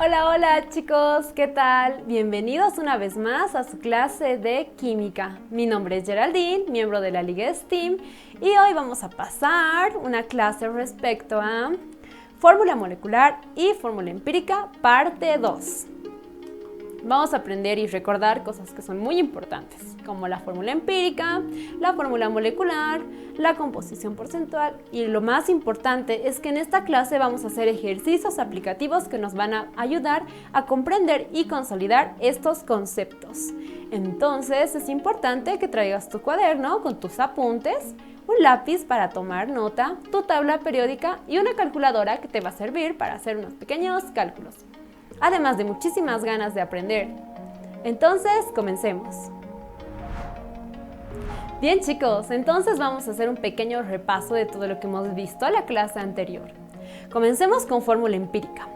Hola, hola chicos, ¿qué tal? Bienvenidos una vez más a su clase de química. Mi nombre es Geraldine, miembro de la Liga STEAM, y hoy vamos a pasar una clase respecto a fórmula molecular y fórmula empírica, parte 2. Vamos a aprender y recordar cosas que son muy importantes, como la fórmula empírica, la fórmula molecular, la composición porcentual, y lo más importante es que en esta clase vamos a hacer ejercicios aplicativos que nos van a ayudar a comprender y consolidar estos conceptos. Entonces es importante que traigas tu cuaderno con tus apuntes, un lápiz para tomar nota, tu tabla periódica y una calculadora que te va a servir para hacer unos pequeños cálculos. Además de muchísimas ganas de aprender. Entonces, comencemos. Bien chicos, entonces vamos a hacer un pequeño repaso de todo lo que hemos visto en la clase anterior. Comencemos con fórmula empírica.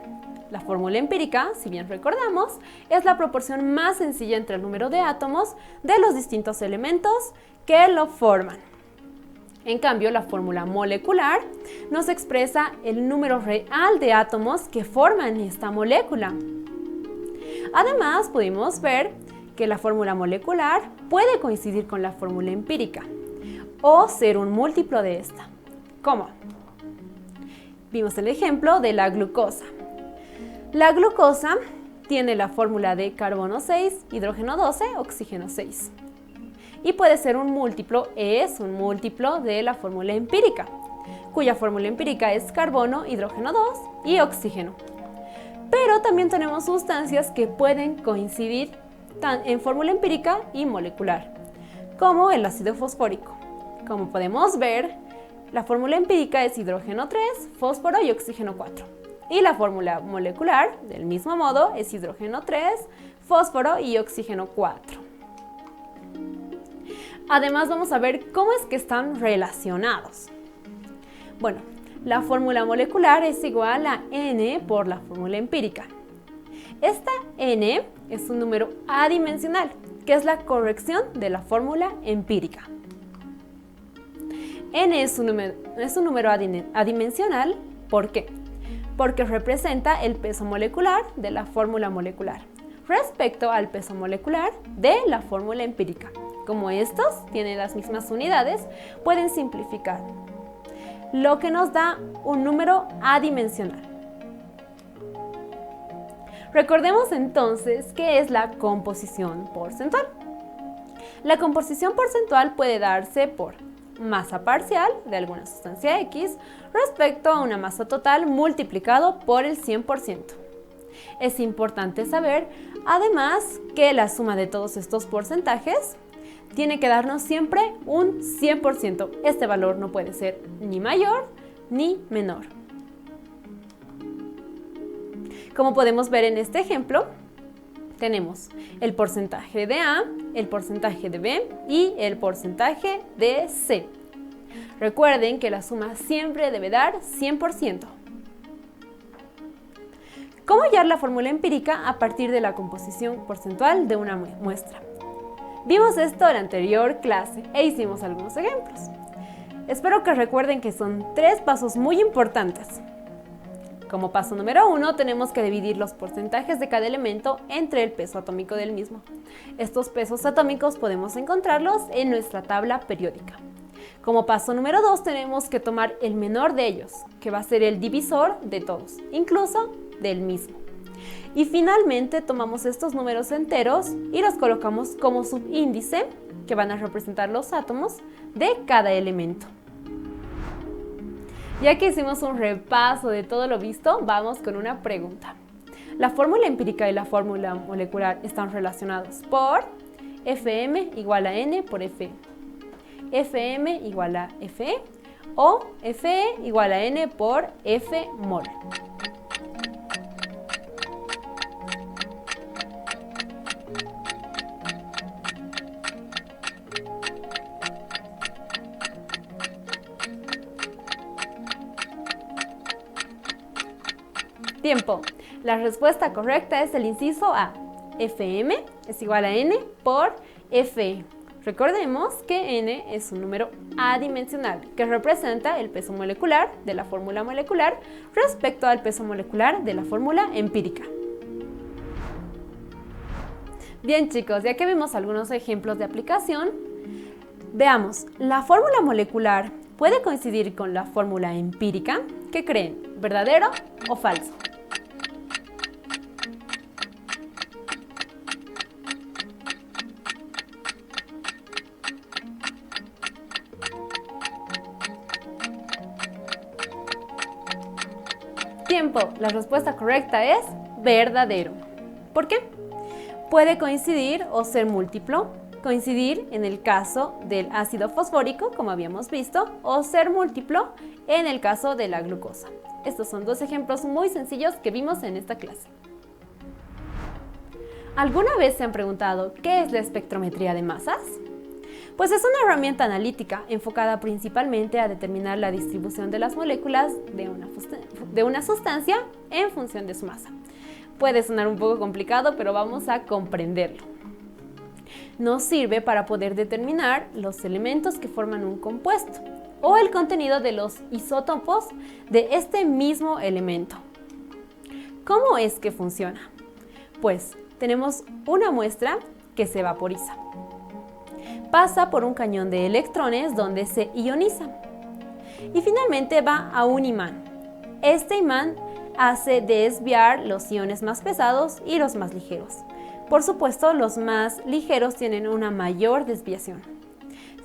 La fórmula empírica, si bien recordamos, es la proporción más sencilla entre el número de átomos de los distintos elementos que lo forman. En cambio, la fórmula molecular nos expresa el número real de átomos que forman esta molécula. Además, pudimos ver que la fórmula molecular puede coincidir con la fórmula empírica o ser un múltiplo de esta. ¿Cómo? Vimos el ejemplo de la glucosa. La glucosa tiene la fórmula de carbono 6, hidrógeno 12, oxígeno 6. Y puede ser un múltiplo, es un múltiplo de la fórmula empírica, cuya fórmula empírica es carbono, hidrógeno 2 y oxígeno. Pero también tenemos sustancias que pueden coincidir en fórmula empírica y molecular, como el ácido fosfórico. Como podemos ver, la fórmula empírica es hidrógeno 3, fósforo y oxígeno 4. Y la fórmula molecular, del mismo modo, es hidrógeno 3, fósforo y oxígeno 4. Además, vamos a ver cómo es que están relacionados. Bueno, la fórmula molecular es igual a N por la fórmula empírica. Esta N es un número adimensional, que es la corrección de la fórmula empírica. N es un número adimensional, ¿por qué? Porque representa el peso molecular de la fórmula molecular respecto al peso molecular de la fórmula empírica. Como estos tienen las mismas unidades, pueden simplificar, lo que nos da un número adimensional. Recordemos entonces qué es la composición porcentual. La composición porcentual puede darse por masa parcial de alguna sustancia X respecto a una masa total multiplicado por el 100%. Es importante saber, además, que la suma de todos estos porcentajes tiene que darnos siempre un 100%. Este valor no puede ser ni mayor ni menor. Como podemos ver en este ejemplo, tenemos el porcentaje de A, el porcentaje de B y el porcentaje de C. Recuerden que la suma siempre debe dar 100%. ¿Cómo hallar la fórmula empírica a partir de la composición porcentual de una muestra? Vimos esto en la anterior clase e hicimos algunos ejemplos. Espero que recuerden que son 3 pasos muy importantes. Como paso número 1, tenemos que dividir los porcentajes de cada elemento entre el peso atómico del mismo. Estos pesos atómicos podemos encontrarlos en nuestra tabla periódica. Como paso número 2, tenemos que tomar el menor de ellos, que va a ser el divisor de todos, incluso del mismo. Y finalmente tomamos estos números enteros y los colocamos como subíndice, que van a representar los átomos de cada elemento. Ya que hicimos un repaso de todo lo visto, vamos con una pregunta. La fórmula empírica y la fórmula molecular están relacionados por Fm igual a N por Fe, Fm igual a Fe o Fe igual a N por F mol. Tiempo. La respuesta correcta es el inciso A. Fm es igual a N por Fe. Recordemos que N es un número adimensional que representa el peso molecular de la fórmula molecular respecto al peso molecular de la fórmula empírica. Bien chicos, ya que vimos algunos ejemplos de aplicación, veamos, ¿la fórmula molecular puede coincidir con la fórmula empírica? ¿Qué creen? ¿Verdadero o falso? Tiempo, la respuesta correcta es verdadero. ¿Por qué? Puede coincidir o ser múltiplo. Coincidir en el caso del ácido fosfórico, como habíamos visto, o ser múltiplo en el caso de la glucosa. Estos son dos ejemplos muy sencillos que vimos en esta clase. ¿Alguna vez se han preguntado qué es la espectrometría de masas? Pues es una herramienta analítica enfocada principalmente a determinar la distribución de las moléculas de una sustancia en función de su masa. Puede sonar un poco complicado, pero vamos a comprenderlo. Nos sirve para poder determinar los elementos que forman un compuesto o el contenido de los isótopos de este mismo elemento. ¿Cómo es que funciona? Pues tenemos una muestra que se vaporiza. Pasa por un cañón de electrones donde se ioniza y finalmente va a un imán. Este imán hace desviar los iones más pesados y los más ligeros. Por supuesto, los más ligeros tienen una mayor desviación.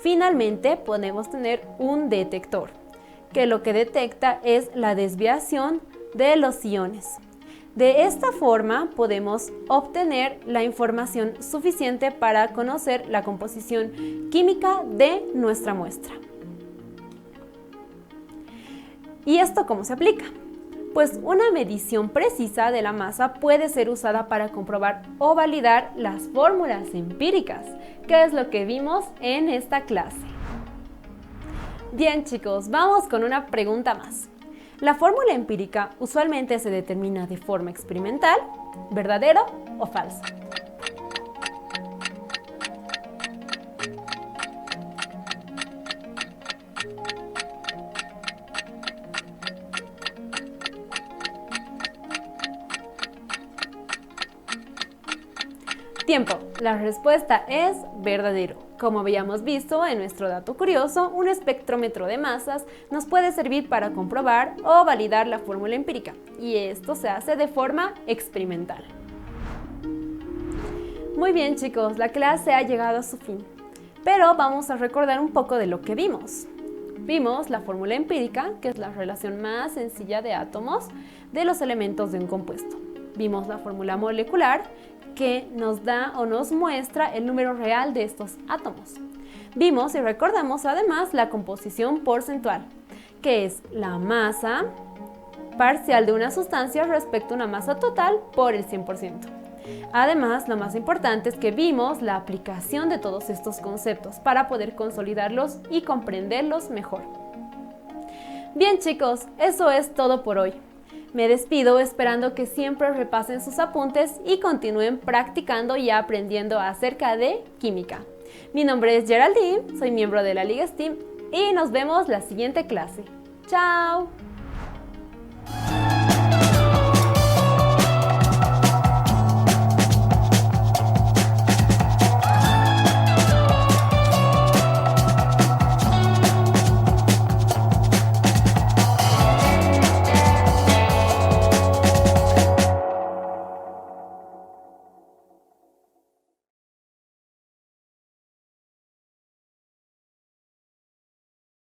Finalmente, podemos tener un detector, que lo que detecta es la desviación de los iones. De esta forma podemos obtener la información suficiente para conocer la composición química de nuestra muestra. ¿Y esto cómo se aplica? Pues una medición precisa de la masa puede ser usada para comprobar o validar las fórmulas empíricas, que es lo que vimos en esta clase. Bien chicos, vamos con una pregunta más. La fórmula empírica usualmente se determina de forma experimental, ¿verdadero o falso? Tiempo. La respuesta es verdadero. Como habíamos visto en nuestro dato curioso, un espectrómetro de masas nos puede servir para comprobar o validar la fórmula empírica, y esto se hace de forma experimental. Muy bien chicos, la clase ha llegado a su fin, pero vamos a recordar un poco de lo que vimos. Vimos la fórmula empírica, que es la relación más sencilla de átomos de los elementos de un compuesto. Vimos la fórmula molecular, que nos da o nos muestra el número real de estos átomos. Vimos y recordamos además la composición porcentual, que es la masa parcial de una sustancia respecto a una masa total por el 100%. Además, lo más importante es que vimos la aplicación de todos estos conceptos para poder consolidarlos y comprenderlos mejor. Bien chicos, eso es todo por hoy. Me despido esperando que siempre repasen sus apuntes y continúen practicando y aprendiendo acerca de química. Mi nombre es Geraldine, soy miembro de la Liga STEAM y nos vemos la siguiente clase. ¡Chao!